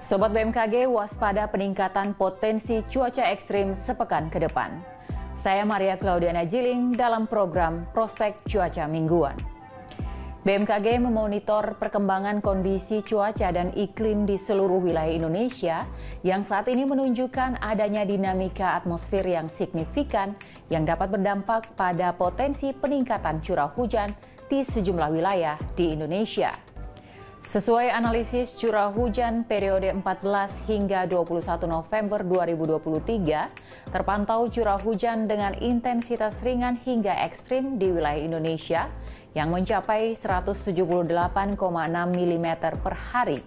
Sobat BMKG, waspada peningkatan potensi cuaca ekstrim sepekan ke depan. Saya Maria Claudiana Jiling dalam program Prospek Cuaca Mingguan. BMKG memonitor perkembangan kondisi cuaca dan iklim di seluruh wilayah Indonesia yang saat ini menunjukkan adanya dinamika atmosfer yang signifikan yang dapat berdampak pada potensi peningkatan curah hujan di sejumlah wilayah di Indonesia. Sesuai analisis curah hujan periode 14 hingga 21 November 2023, terpantau curah hujan dengan intensitas ringan hingga ekstrim di wilayah Indonesia yang mencapai 178,6 mm per hari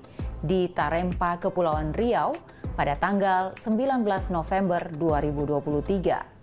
di Tarempa, Kepulauan Riau pada tanggal 19 November 2023.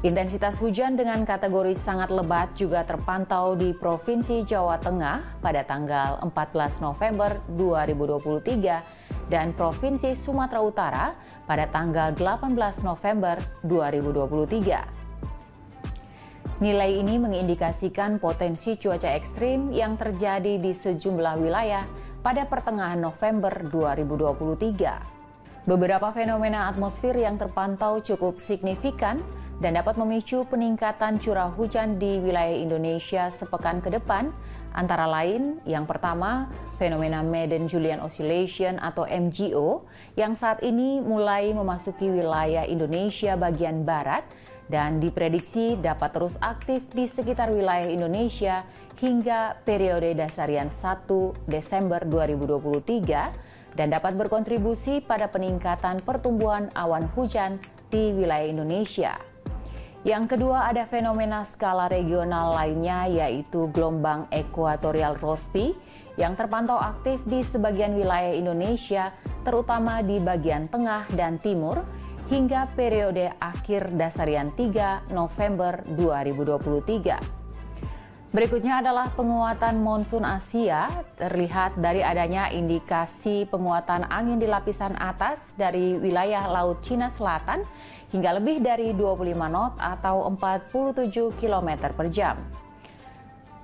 Intensitas hujan dengan kategori sangat lebat juga terpantau di Provinsi Jawa Tengah pada tanggal 14 November 2023 dan Provinsi Sumatera Utara pada tanggal 18 November 2023. Nilai ini mengindikasikan potensi cuaca ekstrim yang terjadi di sejumlah wilayah pada pertengahan November 2023. Beberapa fenomena atmosfer yang terpantau cukup signifikan dan dapat memicu peningkatan curah hujan di wilayah Indonesia sepekan ke depan, antara lain yang pertama, fenomena Madden-Julian Oscillation atau MJO yang saat ini mulai memasuki wilayah Indonesia bagian barat dan diprediksi dapat terus aktif di sekitar wilayah Indonesia hingga periode dasarian 1 Desember 2023 dan dapat berkontribusi pada peningkatan pertumbuhan awan hujan di wilayah Indonesia. Yang kedua, ada fenomena skala regional lainnya yaitu gelombang ekuatorial Rossby yang terpantau aktif di sebagian wilayah Indonesia, terutama di bagian tengah dan timur, hingga periode akhir dasarian 3 November 2023. Berikutnya adalah penguatan monsun Asia, terlihat dari adanya indikasi penguatan angin di lapisan atas dari wilayah Laut Cina Selatan hingga lebih dari 25 knot atau 47 km per jam.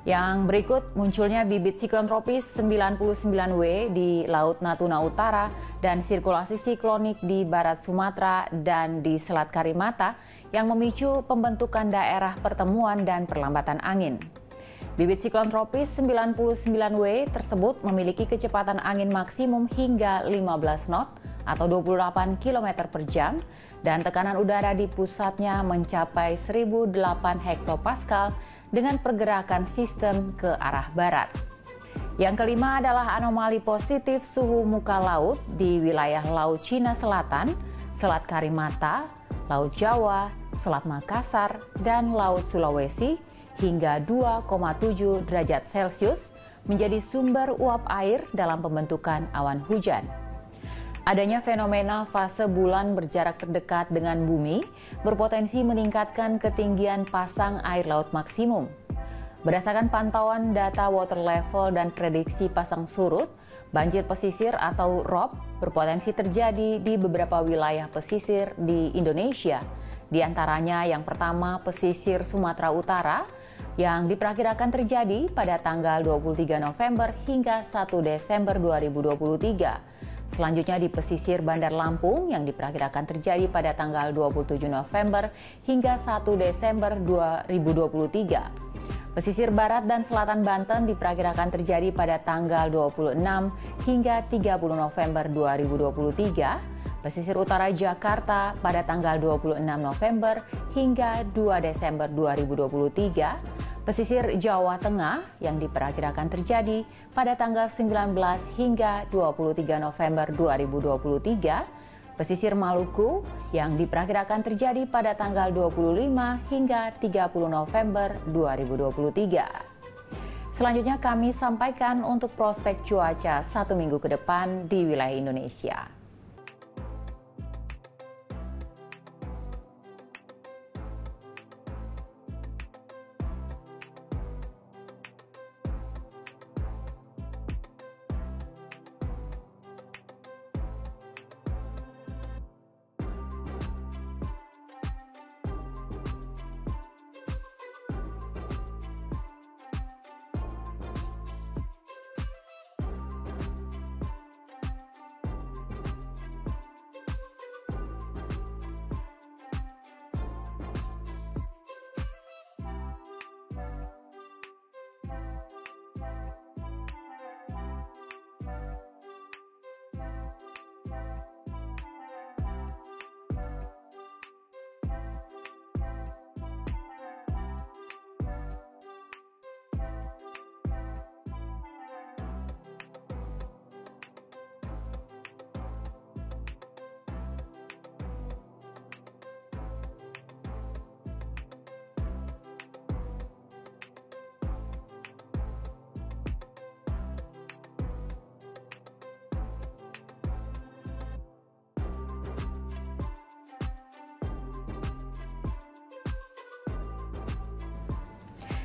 Yang berikut munculnya bibit siklon tropis 99W di Laut Natuna Utara dan sirkulasi siklonik di barat Sumatera dan di Selat Karimata yang memicu pembentukan daerah pertemuan dan perlambatan angin. Bibit siklon tropis 99W tersebut memiliki kecepatan angin maksimum hingga 15 knot atau 28 km per jam dan tekanan udara di pusatnya mencapai 1008 hektopascal dengan pergerakan sistem ke arah barat. Yang kelima adalah anomali positif suhu muka laut di wilayah Laut Cina Selatan, Selat Karimata, Laut Jawa, Selat Makassar, dan Laut Sulawesi hingga 2,7 derajat Celcius menjadi sumber uap air dalam pembentukan awan hujan. Adanya fenomena fase bulan berjarak terdekat dengan bumi berpotensi meningkatkan ketinggian pasang air laut maksimum. Berdasarkan pantauan data water level dan prediksi pasang surut, banjir pesisir atau ROB berpotensi terjadi di beberapa wilayah pesisir di Indonesia. Di antaranya yang pertama pesisir Sumatera Utara yang diperkirakan terjadi pada tanggal 23 November hingga 1 Desember 2023. Selanjutnya di pesisir Bandar Lampung yang diperkirakan terjadi pada tanggal 27 November hingga 1 Desember 2023. Pesisir Barat dan Selatan Banten diperkirakan terjadi pada tanggal 26 hingga 30 November 2023. Pesisir Utara Jakarta pada tanggal 26 November hingga 2 Desember 2023. Pesisir Jawa Tengah yang diperkirakan terjadi pada tanggal 19 hingga 23 November 2023. Pesisir Maluku yang diperkirakan terjadi pada tanggal 25 hingga 30 November 2023. Selanjutnya kami sampaikan untuk prospek cuaca 1 minggu ke depan di wilayah Indonesia.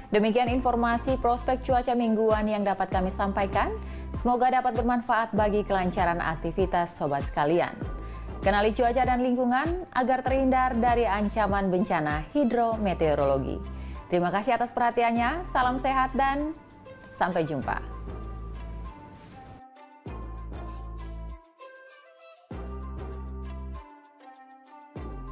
Demikian informasi prospek cuaca mingguan yang dapat kami sampaikan. Semoga dapat bermanfaat bagi kelancaran aktivitas sobat sekalian. Kenali cuaca dan lingkungan agar terhindar dari ancaman bencana hidrometeorologi. Terima kasih atas perhatiannya, salam sehat dan sampai jumpa.